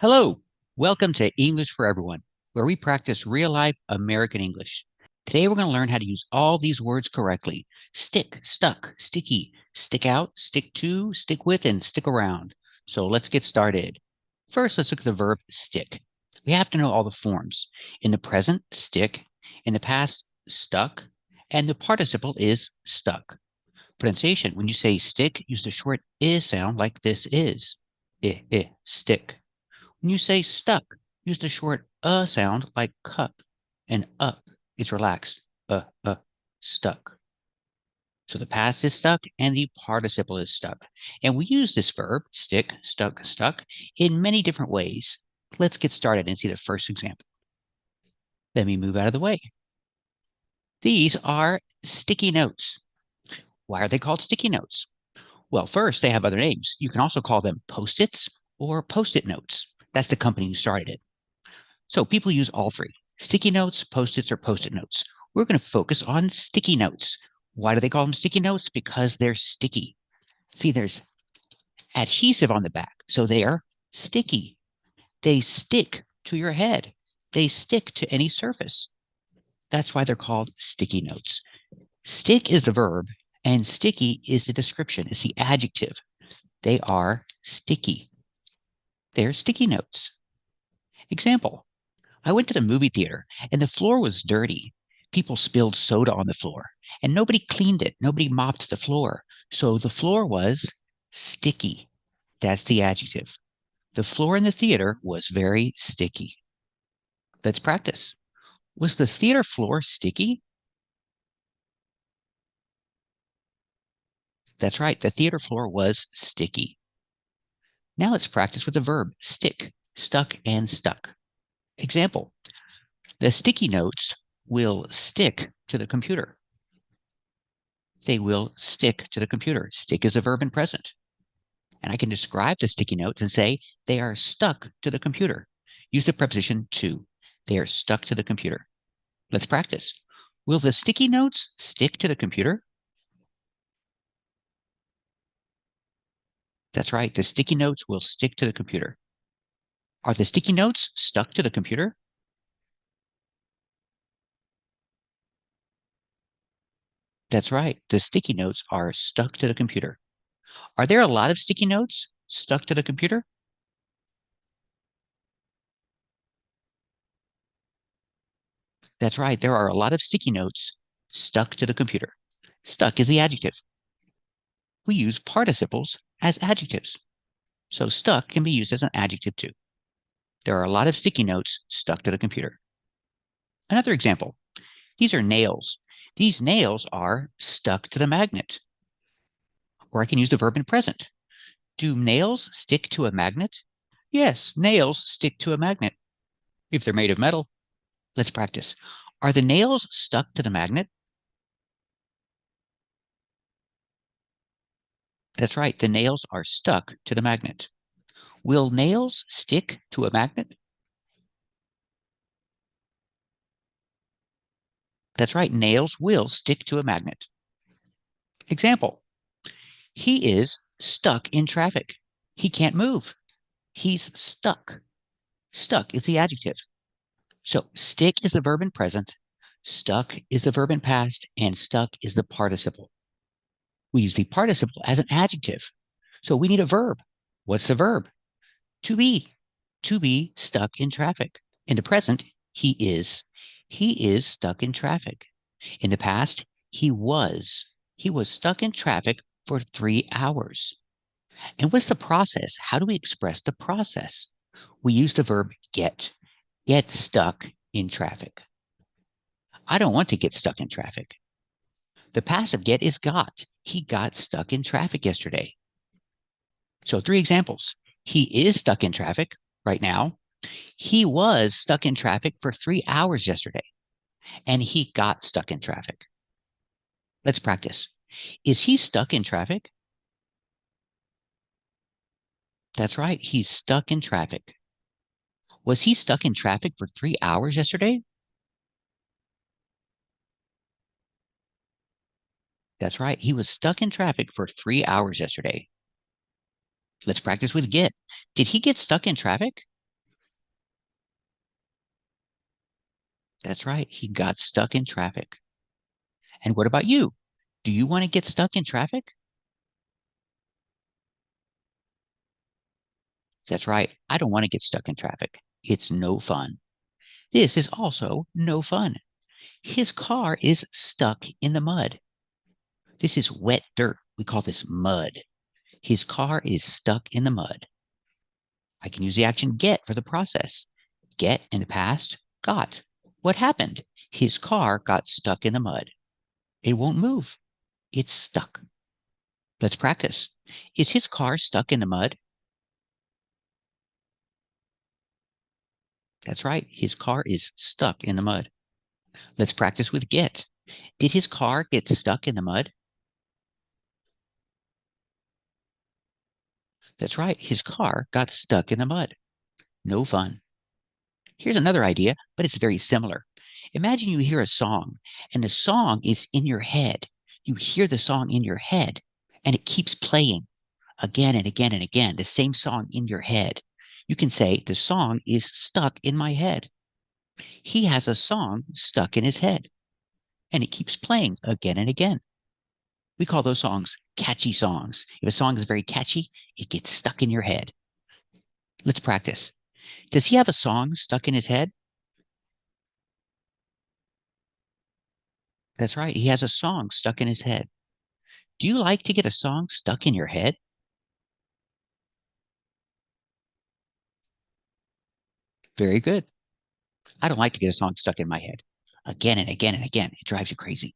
Hello, welcome to English for Everyone, where we practice real-life American English. Today we're going to learn how to use all these words correctly. Stick, stuck, sticky, stick out, stick to, stick with, and stick around. So let's get started. First, let's look at the verb stick. We have to know all the forms. In the present, stick. In the past, stuck. And the participle is stuck. Pronunciation, when you say stick, use the short I sound like this is. Stick. When you say stuck, use the short sound like cup and up. It's relaxed. Stuck. So the past is stuck and the participle is stuck. And we use this verb, stick, stuck, stuck, in many different ways. Let's get started and see the first example. Let me move out of the way. These are sticky notes. Why are they called sticky notes? Well, first, they have other names. You can also call them Post-its or Post-it notes. That's the company who started it. So people use all three: sticky notes, Post-its, or Post-it notes. We're going to focus on sticky notes. Why do they call them sticky notes? Because they're sticky. See, there's adhesive on the back, so they are sticky. They stick to your head. They stick to any surface. That's why they're called sticky notes. Stick is the verb, and sticky is the description. It's the adjective. They are sticky. They're sticky notes. Example: I went to the movie theater and the floor was dirty. People spilled soda on the floor and nobody cleaned it. Nobody mopped the floor. So the floor was sticky. That's the adjective. The floor in the theater was very sticky. Let's practice. Was the theater floor sticky? That's right. The theater floor was sticky. Now let's practice with the verb stick, stuck, and stuck. Example: the sticky notes will stick to the computer. They will stick to the computer. Stick is a verb in present. And I can describe the sticky notes and say they are stuck to the computer. Use the preposition to. They are stuck to the computer. Let's practice. Will the sticky notes stick to the computer? That's right. The sticky notes will stick to the computer. Are the sticky notes stuck to the computer? That's right. The sticky notes are stuck to the computer. Are there a lot of sticky notes stuck to the computer? That's right. There are a lot of sticky notes stuck to the computer. Stuck is the adjective. We use participles as adjectives. So stuck can be used as an adjective too. There are a lot of sticky notes stuck to the computer. Another example: these are nails. These nails are stuck to the magnet. Or I can use the verb in present. Do nails stick to a magnet? Yes, nails stick to a magnet if they're made of metal. Let's practice. Are the nails stuck to the magnet? That's right. The nails are stuck to the magnet. Will nails stick to a magnet? That's right. Nails will stick to a magnet. Example: he is stuck in traffic. He can't move. He's stuck. Stuck is the adjective. So stick is the verb in present, stuck is the verb in past, and stuck is the participle. We use the participle as an adjective. So we need a verb. What's the verb? To be. To be stuck in traffic. In the present, he is. He is stuck in traffic. In the past, he was. He was stuck in traffic for 3 hours. And what's the process? How do we express the process? We use the verb get. Get stuck in traffic. I don't want to get stuck in traffic. The passive get is got. He got stuck in traffic yesterday. So 3 examples. He is stuck in traffic right now. He was stuck in traffic for 3 hours yesterday. And he got stuck in traffic. Let's practice. Is he stuck in traffic? That's right. He's stuck in traffic. Was he stuck in traffic for 3 hours yesterday? That's right. He was stuck in traffic for 3 hours yesterday. Let's practice with get. Did he get stuck in traffic? That's right. He got stuck in traffic. And what about you? Do you want to get stuck in traffic? That's right. I don't want to get stuck in traffic. It's no fun. This is also no fun. His car is stuck in the mud. This is wet dirt. We call this mud. His car is stuck in the mud. I can use the action get for the process. Get in the past, got. What happened? His car got stuck in the mud. It won't move. It's stuck. Let's practice. Is his car stuck in the mud? That's right. His car is stuck in the mud. Let's practice with get. Did his car get stuck in the mud? That's right. His car got stuck in the mud. No fun. Here's another idea, but it's very similar. Imagine you hear a song, and the song is in your head. You hear the song in your head, and it keeps playing again and again and again, the same song in your head. You can say, the song is stuck in my head. He has a song stuck in his head, and it keeps playing again and again. We call those songs catchy songs. If a song is very catchy, it gets stuck in your head. Let's practice. Does he have a song stuck in his head? That's right. He has a song stuck in his head. Do you like to get a song stuck in your head? Very good. I don't like to get a song stuck in my head. Again and again and again. It drives you crazy.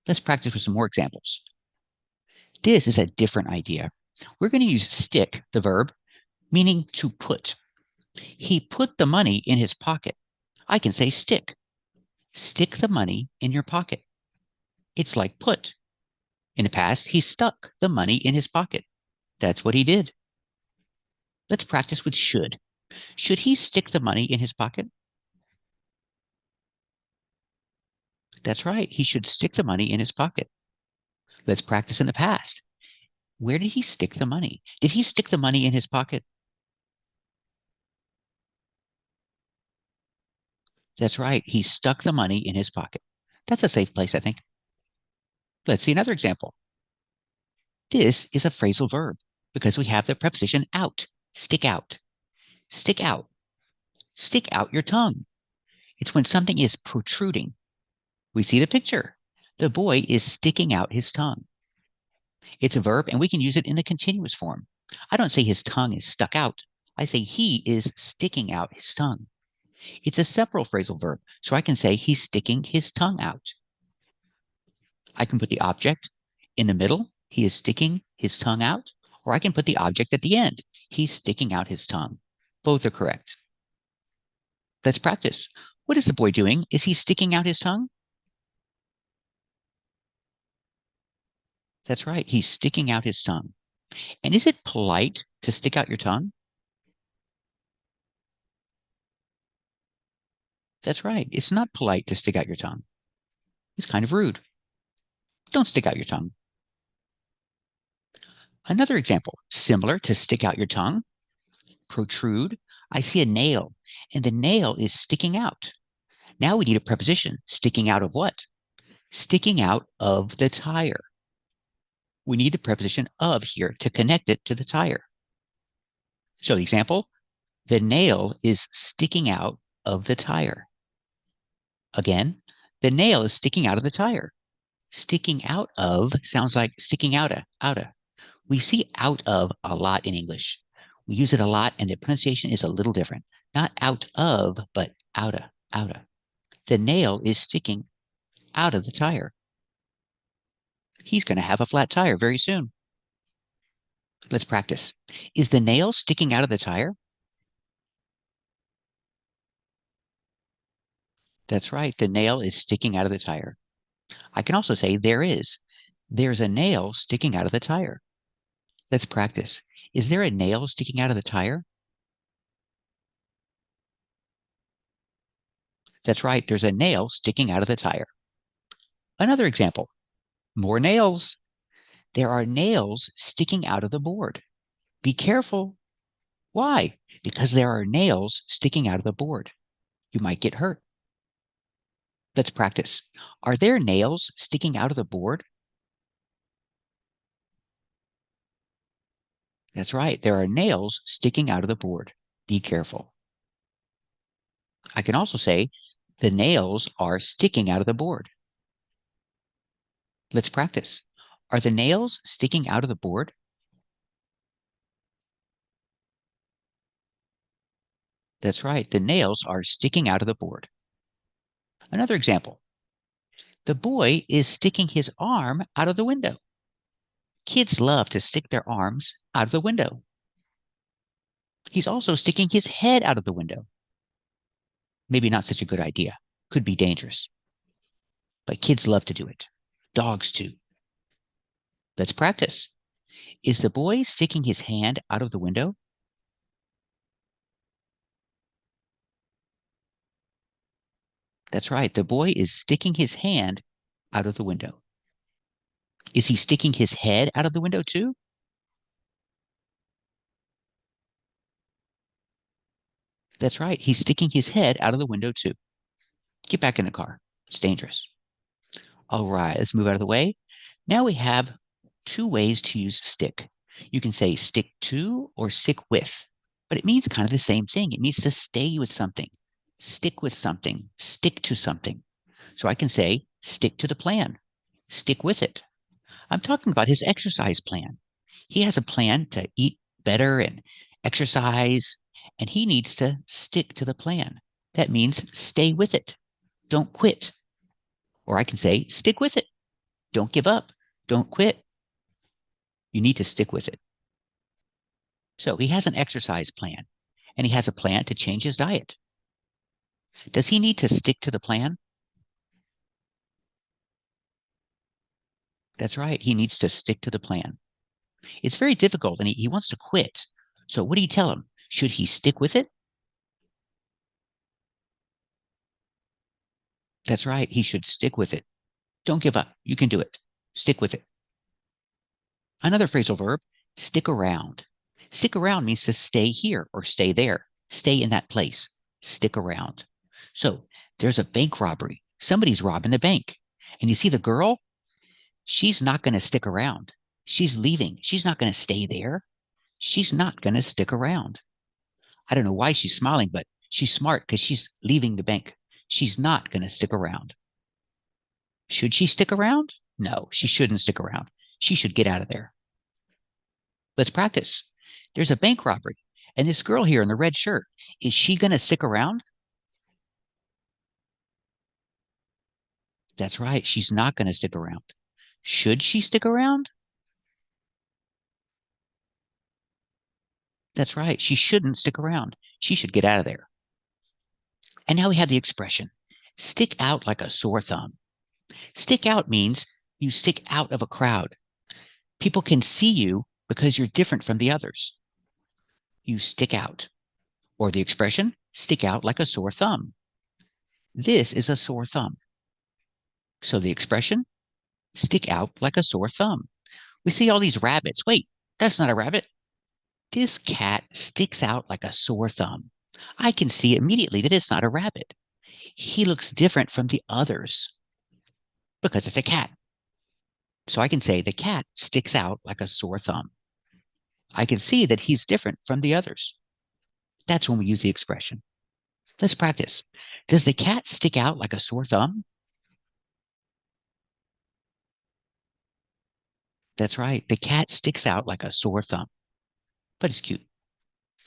Let's practice with some more examples. This is a different idea. We're going to use stick, the verb, meaning to put. He put the money in his pocket. I can say stick. Stick the money in your pocket. It's like put. In the past, he stuck the money in his pocket. That's what he did. Let's practice with should. Should he stick the money in his pocket? That's right. He should stick the money in his pocket. Let's practice in the past. Where did he stick the money? Did he stick the money in his pocket? That's right. He stuck the money in his pocket. That's a safe place, I think. Let's see another example. This is a phrasal verb because we have the preposition out, stick out, stick out, stick out your tongue. It's when something is protruding. We see the picture. The boy is sticking out his tongue. It's a verb and we can use it in the continuous form. I don't say his tongue is stuck out. I say he is sticking out his tongue. It's a several phrasal verb, so I can say he's sticking his tongue out. I can put the object in the middle. He is sticking his tongue out. Or I can put the object at the end. He's sticking out his tongue. Both are correct. Let's practice. What is the boy doing? Is he sticking out his tongue? That's right. He's sticking out his tongue. And is it polite to stick out your tongue? That's right. It's not polite to stick out your tongue. It's kind of rude. Don't stick out your tongue. Another example, similar to stick out your tongue, protrude. I see a nail, and the nail is sticking out. Now we need a preposition. Sticking out of what? Sticking out of the tire. We need the preposition of here to connect it to the tire. So the example, the nail is sticking out of the tire. Again, the nail is sticking out of the tire. Sticking out of sounds like sticking outa. We see out of a lot in English. We use it a lot and the pronunciation is a little different. Not out of, but outa. The nail is sticking out of the tire. He's going to have a flat tire very soon. Let's practice. Is the nail sticking out of the tire? That's right. The nail is sticking out of the tire. I can also say there is. There's a nail sticking out of the tire. Let's practice. Is there a nail sticking out of the tire? That's right. There's a nail sticking out of the tire. Another example. More nails. There are nails sticking out of the board. Be careful. Why? Because there are nails sticking out of the board. You might get hurt. Let's practice. Are there nails sticking out of the board? That's right. There are nails sticking out of the board. Be careful. I can also say the nails are sticking out of the board. Let's practice. Are the nails sticking out of the board? That's right. The nails are sticking out of the board. Another example. The boy is sticking his arm out of the window. Kids love to stick their arms out of the window. He's also sticking his head out of the window. Maybe not such a good idea. Could be dangerous. But kids love to do it. Dogs too. Let's practice. Is the boy sticking his hand out of the window? That's right. The boy is sticking his hand out of the window. Is he sticking his head out of the window too? That's right. He's sticking his head out of the window too. Get back in the car. It's dangerous. All right, let's move out of the way. Now we have two ways to use stick. You can say stick to or stick with, but it means kind of the same thing. It means to stay with something, stick with something, stick to something. So I can say stick to the plan, stick with it. I'm talking about his exercise plan. He has a plan to eat better and exercise, and he needs to stick to the plan. That means stay with it. Don't quit. Or I can say stick with it. Don't give up. Don't quit. You need to stick with it. So he has an exercise plan, and he has a plan to change his diet. Does he need to stick to the plan? That's right. He needs to stick to the plan. It's very difficult, and he wants to quit. So what do you tell him? Should he stick with it? That's right. He should stick with it. Don't give up. You can do it. Stick with it. Another phrasal verb, stick around. Stick around means to stay here or stay there. Stay in that place. Stick around. So there's a bank robbery. Somebody's robbing the bank. And you see the girl? She's not going to stick around. She's leaving. She's not going to stay there. She's not going to stick around. I don't know why she's smiling, but she's smart because she's leaving the bank. She's not going to stick around. Should she stick around? No, she shouldn't stick around. She should get out of there. Let's practice. There's a bank robbery, and this girl here in the red shirt, is she going to stick around? That's right. She's not going to stick around. Should she stick around? That's right. She shouldn't stick around. She should get out of there. And now we have the expression, stick out like a sore thumb. Stick out means you stick out of a crowd. People can see you because you're different from the others. You stick out. Or the expression, stick out like a sore thumb. This is a sore thumb. So the expression, stick out like a sore thumb. We see all these rabbits. Wait, that's not a rabbit. This cat sticks out like a sore thumb. I can see immediately that it's not a rabbit. He looks different from the others because it's a cat. So I can say the cat sticks out like a sore thumb. I can see that he's different from the others. That's when we use the expression. Let's practice. Does the cat stick out like a sore thumb? That's right. The cat sticks out like a sore thumb, but it's cute.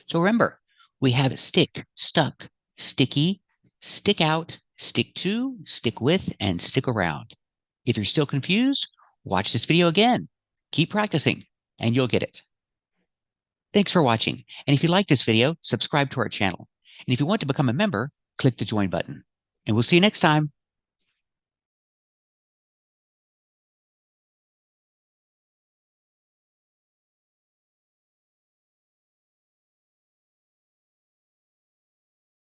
So remember, we have stick, stuck, sticky, stick out, stick to, stick with, and stick around. If you're still confused, watch this video again. Keep practicing, and you'll get it. Thanks for watching. And if you like this video, subscribe to our channel. And if you want to become a member, click the join button. And we'll see you next time.